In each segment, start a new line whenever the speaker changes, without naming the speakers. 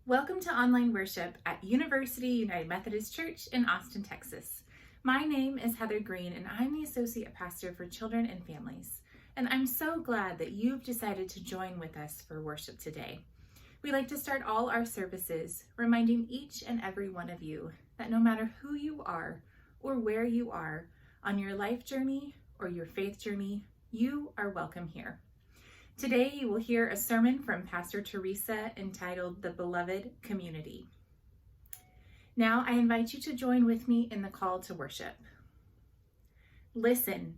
Welcome to online worship at University United Methodist Church in Austin, Texas. My name is Heather Green, and I'm the Associate Pastor for Children and Families. And I'm so glad that you've decided to join with us for worship today. We like to start all our services reminding each and every one of you that no matter who you are or where you are on your life journey or your faith journey, you are welcome here. Today you will hear a sermon from Pastor Teresa entitled The Beloved Community. Now I invite you to join with me in the call to worship. Listen,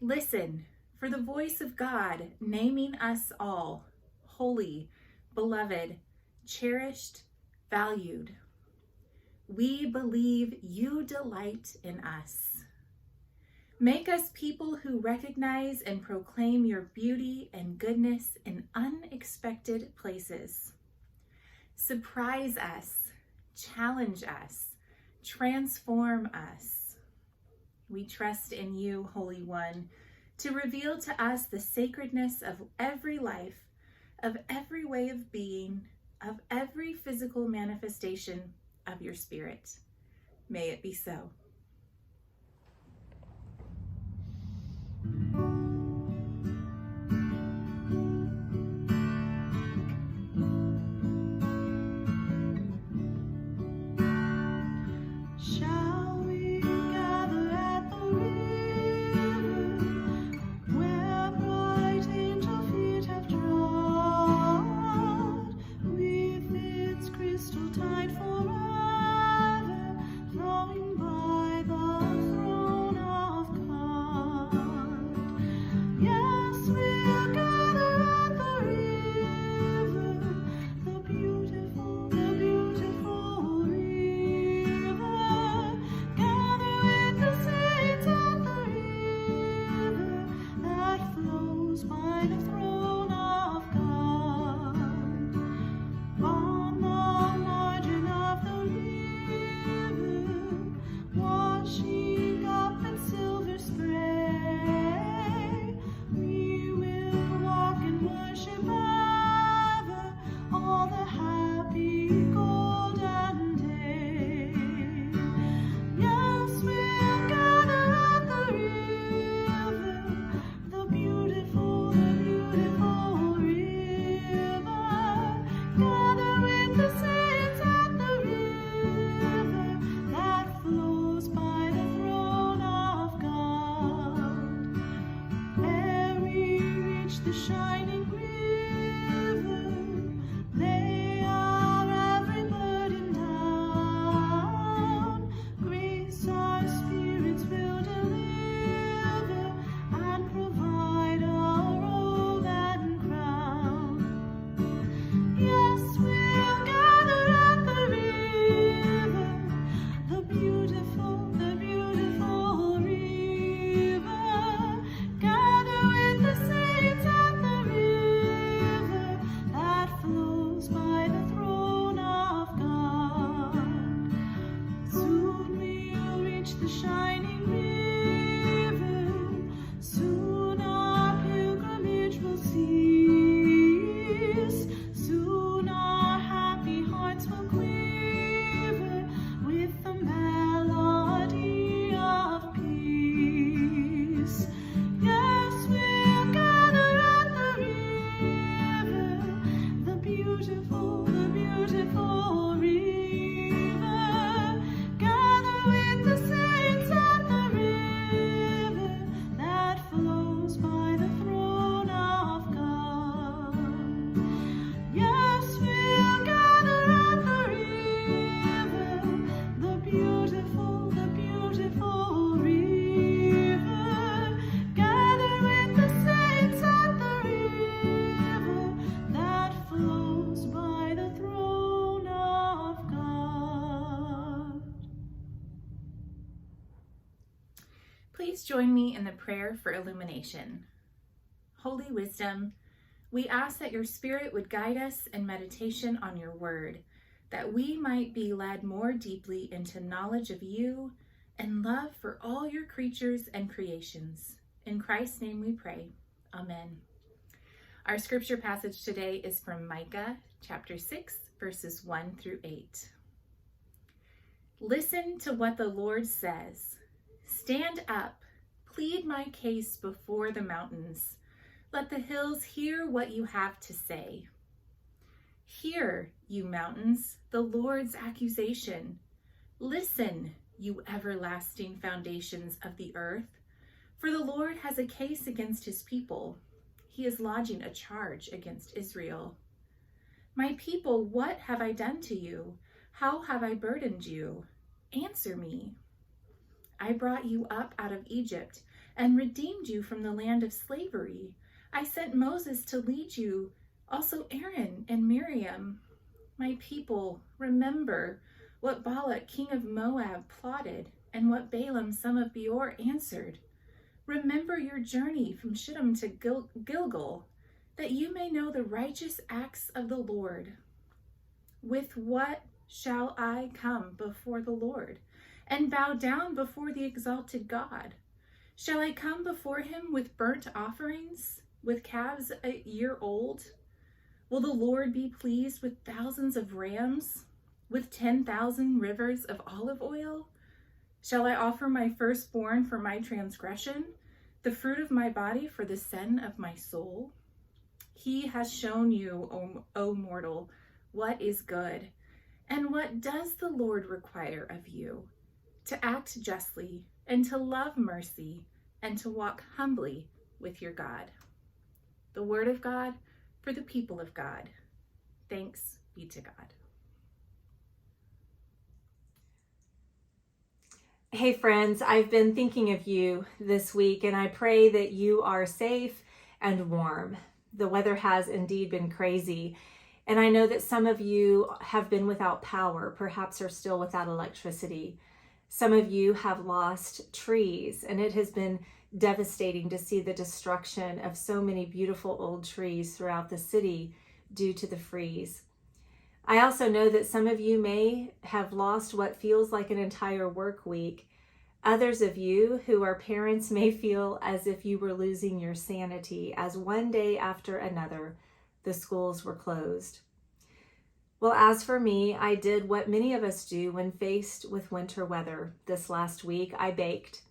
listen for the voice of God naming us all holy, beloved, cherished, valued. We believe you delight in us. Make us people who recognize and proclaim your beauty and goodness in unexpected places. Surprise us, challenge us, transform us. We trust in you, Holy One, to reveal to us the sacredness of every life, of every way of being, of every physical manifestation of your Spirit. May it be so. Please join me in the prayer for illumination. Holy Wisdom, we ask that your Spirit would guide us in meditation on your word, that we might be led more deeply into knowledge of you and love for all your creatures and creations. In Christ's name we pray. Amen. Our scripture passage today is from Micah chapter 6, verses 1 through 8. Listen to what the Lord says. Stand up, plead my case before the mountains. Let the hills hear what you have to say. Hear, you mountains, the Lord's accusation. Listen, you everlasting foundations of the earth. For the Lord has a case against his people. He is lodging a charge against Israel. My people, what have I done to you? How have I burdened you? Answer me. I brought you up out of Egypt and redeemed you from the land of slavery. I sent Moses to lead you, also Aaron and Miriam. My people, remember what Balak, king of Moab, plotted, and what Balaam, son of Beor, answered. Remember your journey from Shittim to Gilgal, that you may know the righteous acts of the Lord. With what shall I come before the Lord and bow down before the exalted God? Shall I come before him with burnt offerings, with calves a year old? Will the Lord be pleased with thousands of rams, with 10,000 rivers of olive oil? Shall I offer my firstborn for my transgression, the fruit of my body for the sin of my soul? He has shown you, O mortal, what is good. And what does the Lord require of you? To act justly, and to love mercy, and to walk humbly with your God. The word of God for the people of God. Thanks be to God.
Hey friends, I've been thinking of you this week, and I pray that you are safe and warm. The weather has indeed been crazy, and I know that some of you have been without power, perhaps are still without electricity. Some of you have lost trees, and it has been devastating to see the destruction of so many beautiful old trees throughout the city due to the freeze. I also know that some of you may have lost what feels like an entire work week. Others of you who are parents may feel as if you were losing your sanity as one day after another, the schools were closed. Well, as for me, I did what many of us do when faced with winter weather. This last week, I baked.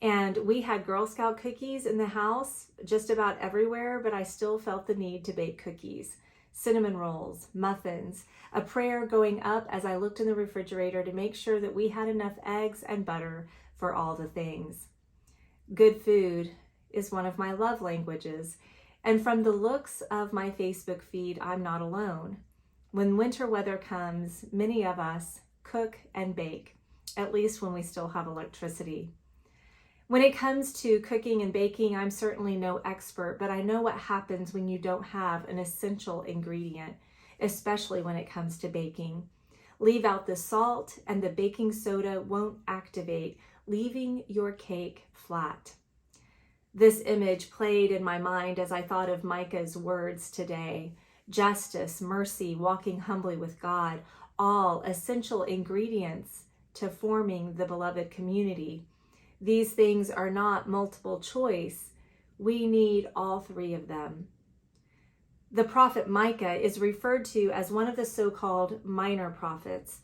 And we had Girl Scout cookies in the house just about everywhere, but I still felt the need to bake cookies. Cinnamon rolls, muffins, a prayer going up as I looked in the refrigerator to make sure that we had enough eggs and butter for all the things. Good food is one of my love languages, and from the looks of my Facebook feed, I'm not alone. When winter weather comes, many of us cook and bake, at least when we still have electricity. When it comes to cooking and baking, I'm certainly no expert, but I know what happens when you don't have an essential ingredient, especially when it comes to baking. Leave out the salt and the baking soda won't activate, leaving your cake flat. This image played in my mind as I thought of Micah's words today. Justice, mercy, walking humbly with God, all essential ingredients to forming the beloved community. These things are not multiple choice. We need all three of them. The prophet Micah is referred to as one of the so-called minor prophets,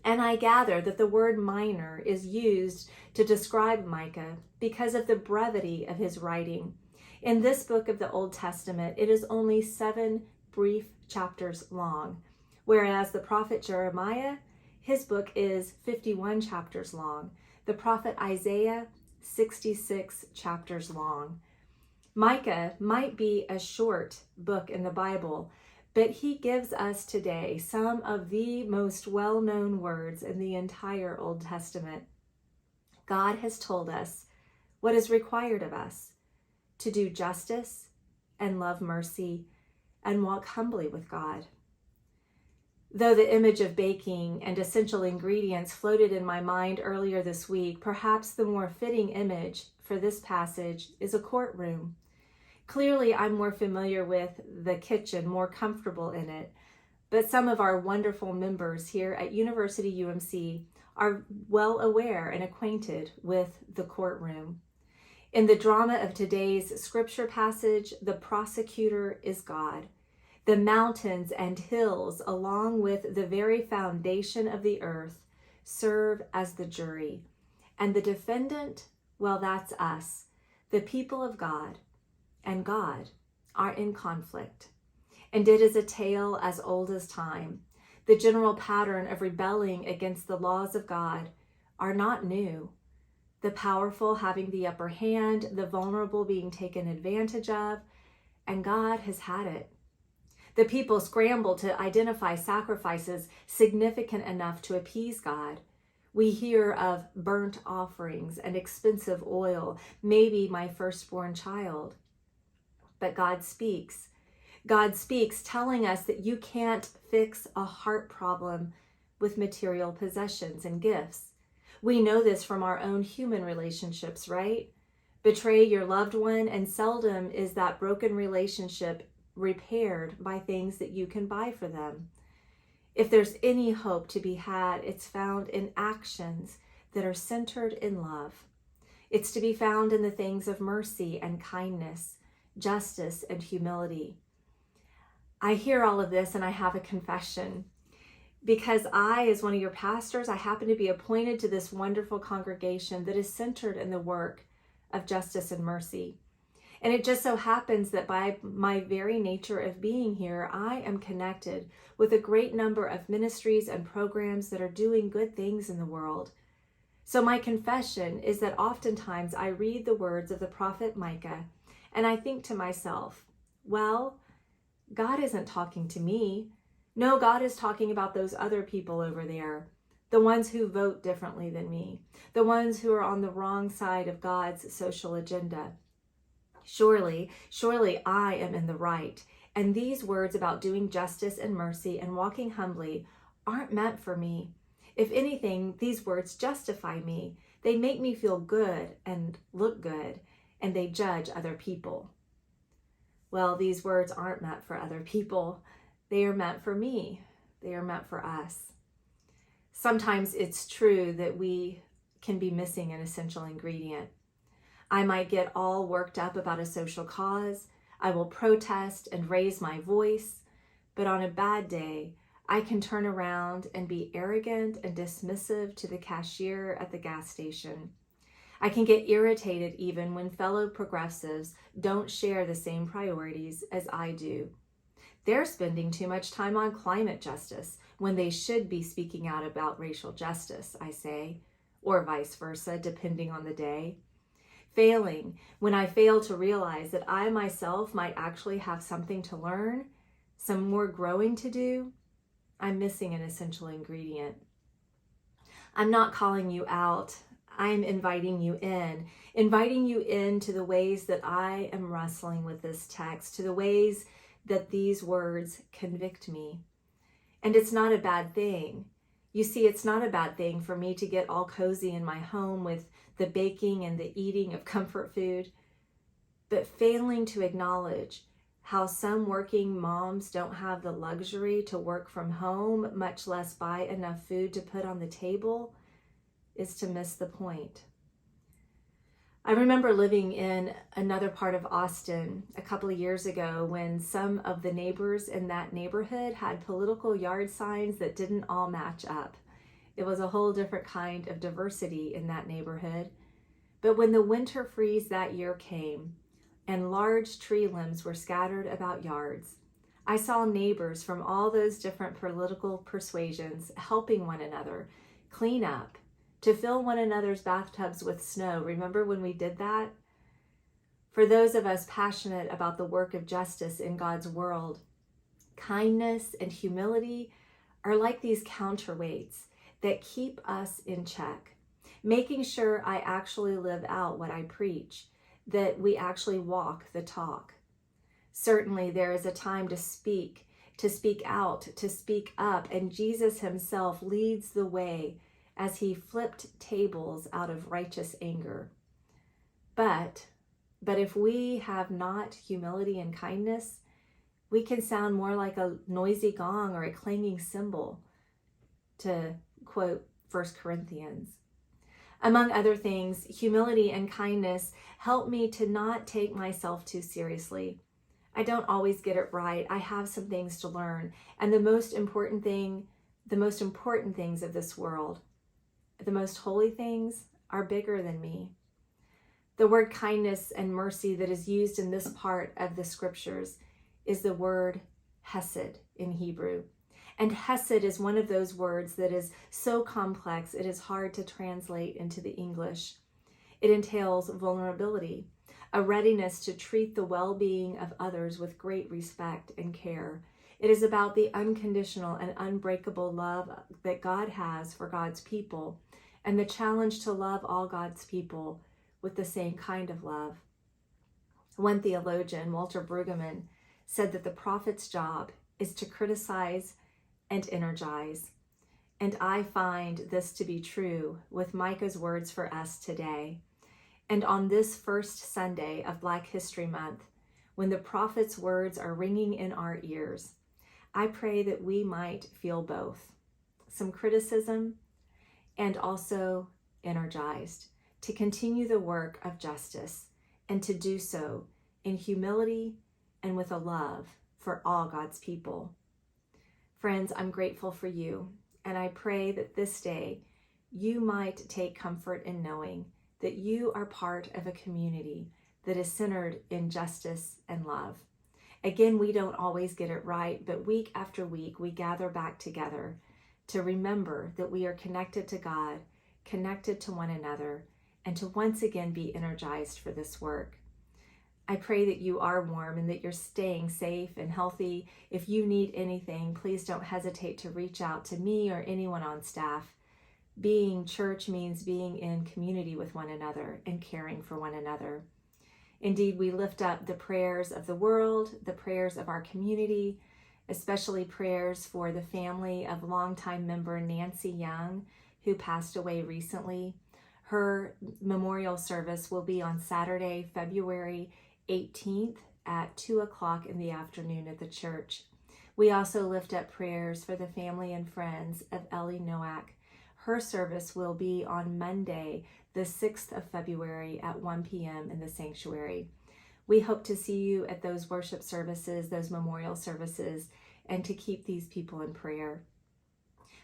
and I gather that the word minor is used to describe Micah because of the brevity of his writing. In this book of the Old Testament, it is only 7 brief chapters long, whereas the prophet Jeremiah, his book is 51 chapters long. The prophet Isaiah, 66 chapters long. Micah might be a short book in the Bible, but he gives us today some of the most well-known words in the entire Old Testament. God has told us what is required of us: to do justice and love mercy and walk humbly with God. Though the image of baking and essential ingredients floated in my mind earlier this week, perhaps the more fitting image for this passage is a courtroom. Clearly, I'm more familiar with the kitchen, more comfortable in it, but some of our wonderful members here at University UMC are well aware and acquainted with the courtroom. In the drama of today's scripture passage, the prosecutor is God. The mountains and hills, along with the very foundation of the earth, serve as the jury. And the defendant, well, that's us, the people of God, and God are in conflict. And it is a tale as old as time. The general pattern of rebelling against the laws of God are not new. The powerful having the upper hand, the vulnerable being taken advantage of, and God has had it. The people scramble to identify sacrifices significant enough to appease God. We hear of burnt offerings and expensive oil, maybe my firstborn child. But God speaks. God speaks, telling us that you can't fix a heart problem with material possessions and gifts. We know this from our own human relationships, right? Betray your loved one, and seldom is that broken relationship repaired by things that you can buy for them. If there's any hope to be had, it's found in actions that are centered in love. It's to be found in the things of mercy and kindness, justice and humility. I hear all of this and I have a confession. Because I, as one of your pastors, I happen to be appointed to this wonderful congregation that is centered in the work of justice and mercy. And it just so happens that by my very nature of being here, I am connected with a great number of ministries and programs that are doing good things in the world. So my confession is that oftentimes I read the words of the prophet Micah and I think to myself, well, God isn't talking to me. No, God is talking about those other people over there, the ones who vote differently than me, the ones who are on the wrong side of God's social agenda. Surely I am in the right. And these words about doing justice and mercy and walking humbly aren't meant for me. If anything, these words justify me. They make me feel good and look good, and they judge other people. Well, these words aren't meant for other people. They are meant for me. They are meant for us. Sometimes it's true that we can be missing an essential ingredient. I might get all worked up about a social cause. I will protest and raise my voice. But on a bad day, I can turn around and be arrogant and dismissive to the cashier at the gas station. I can get irritated even when fellow progressives don't share the same priorities as I do. They're spending too much time on climate justice when they should be speaking out about racial justice, I say, or vice versa, depending on the day. Failing when I fail to realize that I myself might actually have something to learn, some more growing to do, I'm missing an essential ingredient. I'm not calling you out. I'm inviting you in to the ways that I am wrestling with this text, to the ways that these words convict me. And it's not a bad thing. You see, it's not a bad thing for me to get all cozy in my home with the baking and the eating of comfort food, but failing to acknowledge how some working moms don't have the luxury to work from home, much less buy enough food to put on the table, is to miss the point. I remember living in another part of Austin a couple of years ago when some of the neighbors in that neighborhood had political yard signs that didn't all match up. It was a whole different kind of diversity in that neighborhood. But when the winter freeze that year came and large tree limbs were scattered about yards, I saw neighbors from all those different political persuasions helping one another clean up, to fill one another's bathtubs with snow. Remember when we did that? For those of us passionate about the work of justice in God's world, kindness and humility are like these counterweights that keep us in check, making sure I actually live out what I preach, that we actually walk the talk. Certainly there is a time to speak out, to speak up, and Jesus himself leads the way as he flipped tables out of righteous anger. But if we have not humility and kindness, we can sound more like a noisy gong or a clanging cymbal, to quote 1 Corinthians. Among other things, humility and kindness help me to not take myself too seriously. I don't always get it right. I have some things to learn. And the most important things of this world, the most holy things, are bigger than me. The word kindness and mercy that is used in this part of the scriptures is the word hesed in Hebrew. And hesed is one of those words that is so complex it is hard to translate into the English. It entails vulnerability, a readiness to treat the well-being of others with great respect and care. It is about the unconditional and unbreakable love that God has for God's people, and the challenge to love all God's people with the same kind of love. One theologian, Walter Brueggemann, said that the prophet's job is to criticize and energize. And I find this to be true with Micah's words for us today. And on this first Sunday of Black History Month, when the prophet's words are ringing in our ears, I pray that we might feel both, some criticism and also energized to continue the work of justice, and to do so in humility and with a love for all God's people. Friends, I'm grateful for you, and I pray that this day you might take comfort in knowing that you are part of a community that is centered in justice and love. Again, we don't always get it right, but week after week we gather back together to remember that we are connected to God, connected to one another, and to once again be energized for this work. I pray that you are warm and that you're staying safe and healthy. If you need anything, please don't hesitate to reach out to me or anyone on staff. Being church means being in community with one another and caring for one another. Indeed, we lift up the prayers of the world, the prayers of our community, especially prayers for the family of longtime member Nancy Young, who passed away recently. Her memorial service will be on Saturday, February 18th at 2 o'clock in the afternoon at the church. We also lift up prayers for the family and friends of Ellie Nowak. Her service will be on Monday, the 6th of February at 1 p.m. in the sanctuary. We hope to see you at those worship services, those memorial services, and to keep these people in prayer.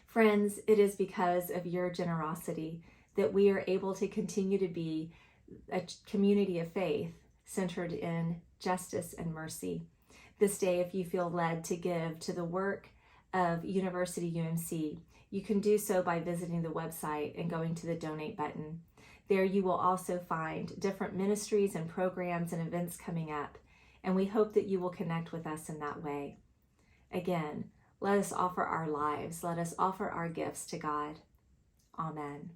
Friends, it is because of your generosity that we are able to continue to be a community of faith centered in justice and mercy. This day, if you feel led to give to the work of University UMC, you can do so by visiting the website and going to the donate button. There you will also find different ministries and programs and events coming up, and we hope that you will connect with us in that way. Again, let us offer our lives, let us offer our gifts to God. Amen.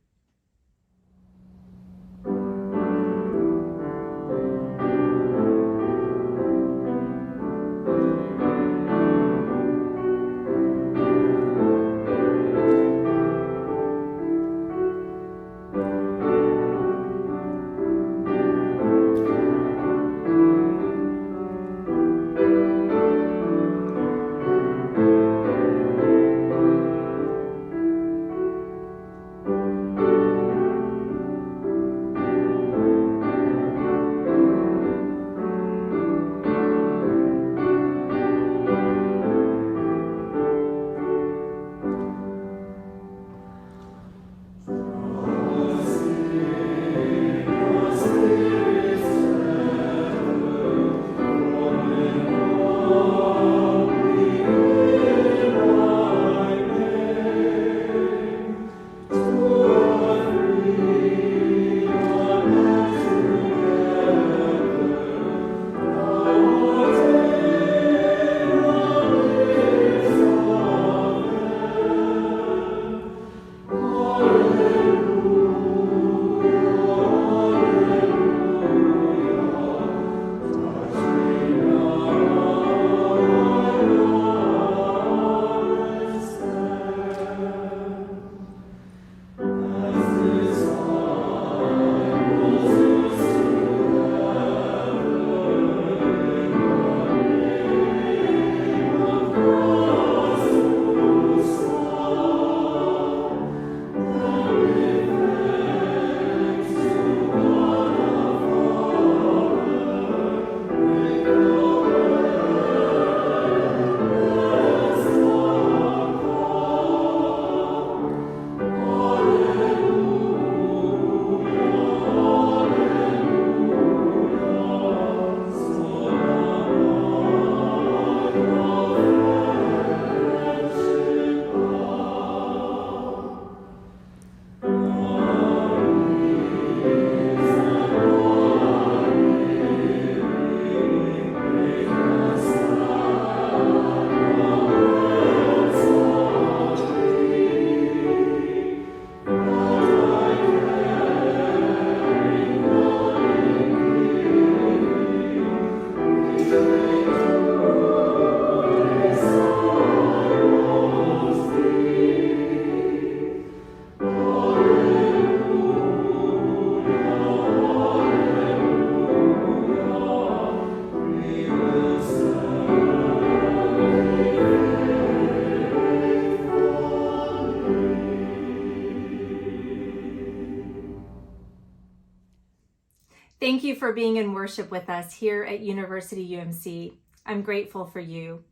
you for being in worship with us here at University UMC. I'm grateful for you.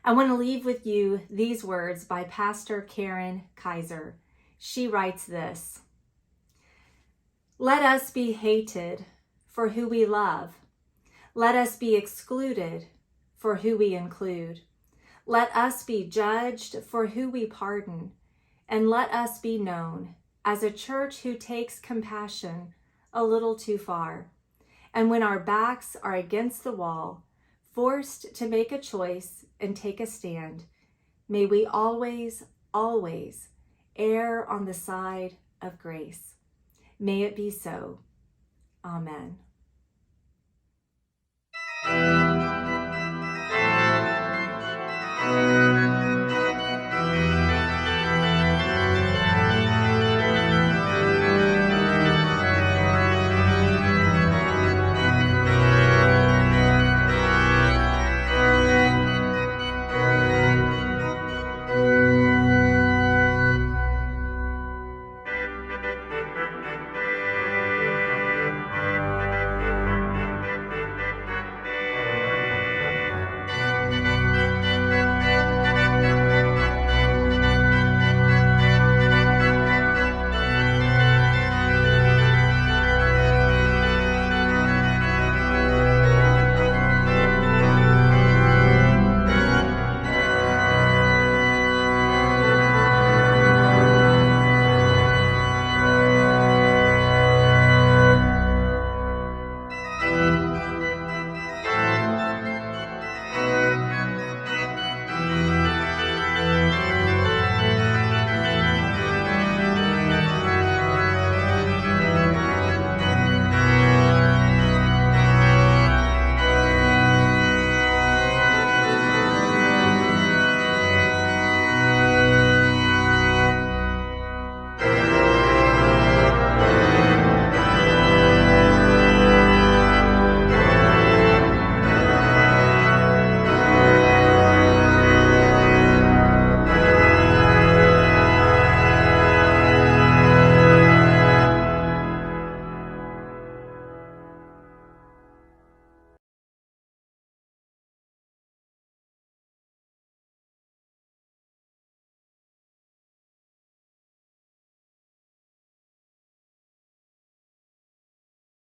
I want to leave with you these words by Pastor Karen Kaiser. She writes this: "Let us be hated for who we love. Let us be excluded for who we include. Let us be judged for who we pardon. And let us be known as a church who takes compassion a little too far. And when our backs are against the wall, forced to make a choice and take a stand, may we always, always err on the side of grace. May it be so. Amen."